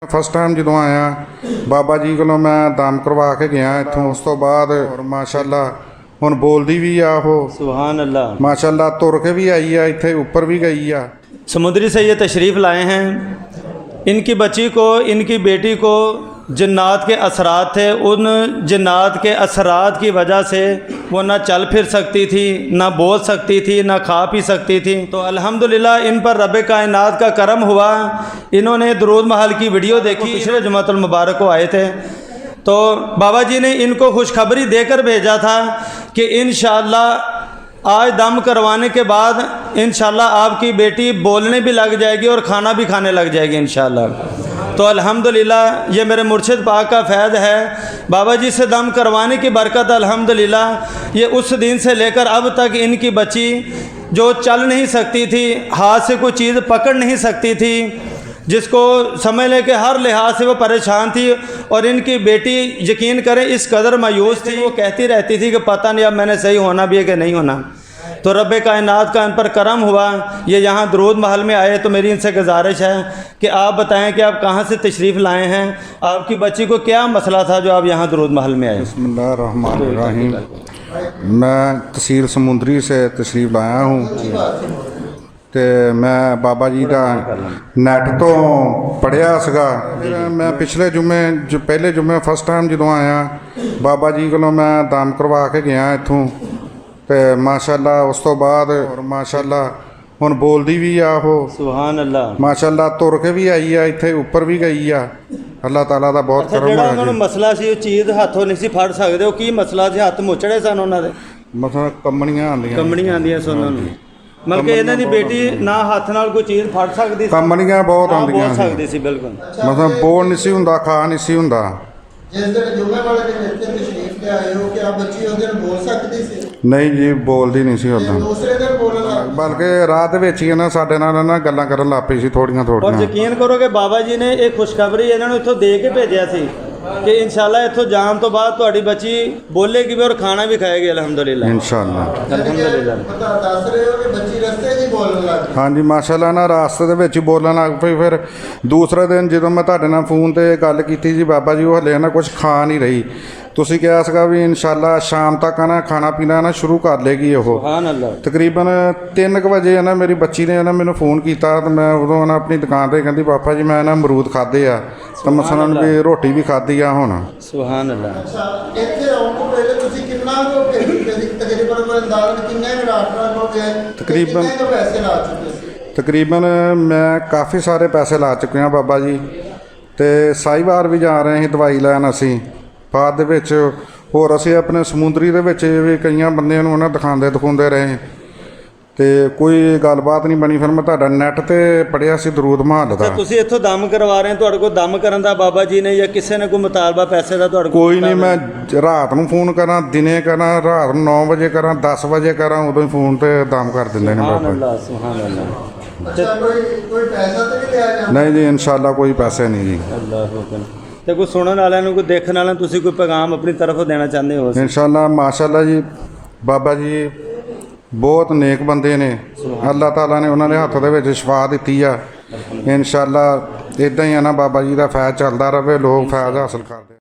First time जो आया बाबा जी को मैं दम करवा के गया इतों, उस तो बाद माशाअल्लाह हुण बोलती भी आ वो, सुभान अल्लाह, माशाअल्लाह तुर के भी आई है, इत्थे ऊपर भी गई आ। समुद्री से ये तशरीफ़ लाए हैं। इनकी बच्ची को, इनकी बेटी को जन्नात के असरात थे। उन जन्नात के असरात की वजह से वो ना चल फिर सकती थी, ना बोल सकती थी, ना खा पी सकती थी। तो अल्हम्दुलिल्लाह इन पर रब कायनात का करम हुआ। इन्होंने दरूद महल की वीडियो देखी, पिछले जुमातुल मुबारक को आए थे, तो बाबा जी ने इनको खुशखबरी देकर भेजा था कि इंशाअल्लाह आज दम करवाने के बाद इंशाअल्लाह आपकी बेटी बोलने भी लग जाएगी और खाना भी खाने लग जाएगी इंशाअल्लाह। तो अल्हम्दुलिल्लाह ये मेरे मुर्शिद पाक का फ़ैज़ है। बाबा जी से दम करवाने की बरकत अल्हम्दुलिल्लाह ये उस दिन से लेकर अब तक इनकी बच्ची जो चल नहीं सकती थी, हाथ से कोई चीज़ पकड़ नहीं सकती थी, जिसको समझ ले कि हर लिहाज से वो परेशान थी, और इनकी बेटी यकीन करें इस कदर मायूस थी, वो कहती रहती थी कि पता नहीं अब मैंने सही होना भी है कि नहीं होना। तो रब कायनात का इन पर करम हुआ, ये यहाँ दरूद महल में आए। तो मेरी इनसे गुजारिश है कि आप बताएं कि आप कहाँ से तशरीफ़ लाए हैं, आपकी बच्ची को क्या मसला था जो आप यहाँ दरूद महल में आए। बिस्मिल्लाहिर्रहमानिर्रहीम। मैं तहसील समुंदरी से तशरीफ़ लाया हूँ, तो मैं बाबा जी का नैट तो पढ़िया सगा। मैं पिछले जुम्मे जो पहले जुम्मे फस्ट टाइम जो आया बाबा जी को मैं दम करवा के गया इतों, तो माशाअल्लाह उस तो बाद माशाअल्लाह हुण बोलती भी आ वो, सुभान अल्लाह, माशाअल्लाह तुर के भी आई है, इत्थे ऊपर भी गई आ। अल्लाह ताला दा बहुत करम ਜਿਹੜਾ है ਉਹਨਾਂ ਨੂੰ ਮਸਲਾ ਸੀ ਉਹ ਚੀਜ਼ ਹੱਥੋਂ ਨਹੀਂ ਸੀ ਫੜ ਸਕਦੇ, ਉਹ ਕੀ ਮਸਲਾ ਸੀ? ਹੱਥ ਮੁੱਚੜੇ ਸਨ ਉਹਨਾਂ ਦੇ, मतलब ਕੰਮਣੀਆਂ ਆਉਂਦੀਆਂ, ਕੰਬਣੀਆਂ ਆਉਂਦੀਆਂ ਸਨ ਉਹਨਾਂ ਨੂੰ। ਮਤਲਬ ਕਿ ਇਹਨਾਂ ਦੀ ਬੇਟੀ ਨਾ ਹੱਥ ਨਾਲ ਕੋਈ ਚੀਜ਼ ਫੜ ਸਕਦੀ ਸੀ, ਕੰਮਣੀਆਂ ਬਹੁਤ ਨਾ ਆਉਂਦੀਆਂ ਬੋਲ ਸੀ, ਸਕਦੀ ਸੀ ਬਿਲਕੁਲ। मतलब बोल नहीं सी हुंदा, खा नहीं सी हुंदा। जिस दिन जुम्मे वाले दिन इतने तशरीफ ले आए हो कि आप बच्ची उस दिन बोल सकती सी? नहीं जी बोलती नहीं सी उदा, दूसरे दिन बोलना, बल्कि रात ਦੇ ਵਿੱਚ ਹੀ ਇਹਨਾਂ ਸਾਡੇ ਨਾਲ ਨਾ ਗੱਲਾਂ ਕਰਨ ਲੱਗ ਪਈ ਸੀ ਥੋੜੀਆਂ और ਥੋੜੀਆਂ। यकीन करो कि बाबा जी ने एक खुशखबरी इन्होंने इत्थों दे के भेजा सी कि इंशाल्लाह इत्थों जान तो बाद तुहाडी बच्ची बोलेगी भी और खाना भी खाएगी अल्हम्दुलिल्लाह इंशाअल्लाह। अल्हम्दुलिल्लाह। पता दस रहे हो कि बच्ची रस्ते जी बोलने लग गई। हाँ जी माशाअल्लाह ना रास्ते ਦੇ ਵਿੱਚ ਹੀ ਬੋਲਣ ਲੱਗ ਪਈ। ਫਿਰ ਦੂਸਰੇ ਦਿਨ ਜਦੋਂ ਮੈਂ ਤੁਹਾਡੇ ਨਾਲ ਫੋਨ ਤੇ ਗੱਲ ਕੀਤੀ ਜੀ ਬਾਬਾ ਜੀ ਉਹ ਹਲੇ ਨਾ ਕੁਝ ਖਾ ਨਹੀਂ ਰਹੀ, ਤੁਸੀਂ ਕਿਹਾ ਸੀਗਾ ਵੀ ਇਨਸ਼ਾਅੱਲਾ ਸ਼ਾਮ ਤੱਕ ਨਾ ਖਾਣਾ ਪੀਣਾ ਨਾ ਸ਼ੁਰੂ ਕਰ ਲੇਗੀ ਉਹ। सुभान अल्लाह। ਤਕਰੀਬਨ 3 ਵਜੇ ਨਾ ਮੇਰੀ ਬੱਚੀ ਨੇ ਨਾ ਮੈਨੂੰ ਫੋਨ ਕੀਤਾ, ਤੇ ਮੈਂ ਉਦੋਂ ਨਾ ਆਪਣੀ ਦੁਕਾਨ ਤੇ ਕਹਿੰਦੀ ਪਾਪਾ ਜੀ ਮੈਂ ਨਾ ਅਮਰੂਦ ਖਾਦੇ ਆ, ਤਾਂ ਮਸਲਨ ਵੀ ਰੋਟੀ ਵੀ ਖਾਦੀ ਆ ਹੁਣ। सुभान अल्लाह। अच्छा ਇੱਥੇ ਆਉਣ ਤੋਂ ਪਹਿਲੇ ਤੁਸੀਂ ਕਿੰਨਾ ਕੁ ਤਕਰੀਬਨ ਅੰਦਾਜ਼ਨ ਕਿੰਨੇ ਰਾਤ ਹੋ ਗਏ, ਤਕਰੀਬਨ ਕਿੰਨੇ ਕੁ ਪੈਸੇ ਲਾ ਚੁੱਕੇ ਸੀ? ਤਕਰੀਬਨ ਮੈਂ ਕਾਫੀ ਸਾਰੇ ਪੈਸੇ ਲਾ ਚੁੱਕੇ ਹਾਂ ਬਾਬਾ ਜੀ, ਤੇ ਸਾਈਵਾਰ ਵੀ ਜਾ ਰਹੇ ਸੀ ਦਵਾਈ ਲੈਣ ਅਸੀਂ। ਬਾਅਦ ਦੇ ਵਿੱਚ ਹੋਰ ਅਸੀਂ ਆਪਣੇ ਸਮੁੰਦਰੀ ਦੇ ਵਿੱਚ ਵੀ ਕਈਆਂ ਬੰਦਿਆਂ ਨੂੰ ਉਹਨਾਂ ਦਿਖਾਉਂਦੇ ਰਹੇ, ਤੇ ਕੋਈ ਗੱਲਬਾਤ ਨਹੀਂ ਬਣੀ। ਫਿਰ ਮੈਂ ਤੁਹਾਡਾ ਨੈਟ ਤੇ ਪੜਿਆ ਸੀ ਦਰੂਦ ਮਹੱਲ ਦਾ। ਤੁਸੀਂ ਇੱਥੋਂ ਦਮ ਕਰਵਾ ਰਹੇ ਹੋ, ਤੁਹਾਡੇ ਕੋਲ ਦਮ ਕਰਨ ਦਾ ਬਾਬਾ ਜੀ ਨੇ ਜਾਂ ਕਿਸੇ ਨੇ ਕੋਈ ਮੁਤਾਲਬਾ ਪੈਸੇ ਦਾ ਤੁਹਾਡੇ ਕੋਲ? ਕੋਈ ਨਹੀਂ, ਮੈਂ ਰਾਤ ਨੂੰ ਫੋਨ ਕਰਾਂ, ਦਿਨੇ ਕਰਾਂ, ਰਾਤ ਨੂੰ 9 ਵਜੇ ਕਰਾਂ, 10 ਵਜੇ ਕਰਾਂ, ਉਦੋਂ ਹੀ ਫੋਨ ਤੇ ਦਮ ਕਰ ਦਿੰਦੇ ਨੇ ਬਾਬਾ ਜੀ। ਸੁਭਾਨ ਅੱਲਾਹ। ਅੱਛਾ ਕੋਈ ਪੈਸਾ ਤਾਂ ਨਹੀਂ ਲਿਆ ਜਾਂਦਾ? ਨਹੀਂ ਜੀ ਇਨਸ਼ਾਅੱਲਾ ਕੋਈ ਪੈਸੇ ਨਹੀਂ ਜੀ। ਅੱਲਾਹ ਹੁਕਮ। ਤੇ ਕੋਈ ਸੁਣਨ ਵਾਲਿਆਂ ਨੂੰ, ਕੋਈ ਦੇਖਣ ਵਾਲਿਆਂ ਨੂੰ ਤੁਸੀਂ ਕੋਈ ਪੈਗਾਮ ਆਪਣੀ ਤਰਫੋਂ ਦੇਣਾ ਚਾਹੁੰਦੇ ਹੋ? ਇਨਸ਼ਾਅੱਲਾ ਮਾਸ਼ਾਅੱਲਾ ਜੀ ਬਾਬਾ ਜੀ ਬਹੁਤ ਨੇਕ ਬੰਦੇ ਨੇ, ਅੱਲਾਹ ਤਾਲਾ ਨੇ ਉਹਨਾਂ ਦੇ ਹੱਥ ਦੇ ਵਿੱਚ ਸ਼ਿਫਾ ਦਿੱਤੀ ਆ। ਇਨਸ਼ਾਅੱਲਾ ਇੱਦਾਂ ਹੀ ਆ ਨਾ ਬਾਬਾ ਜੀ ਦਾ ਫੈਜ਼ ਚੱਲਦਾ ਰਹੇ, ਲੋਕ ਫੈਜ਼ ਹਾਸਲ ਕਰਦੇ।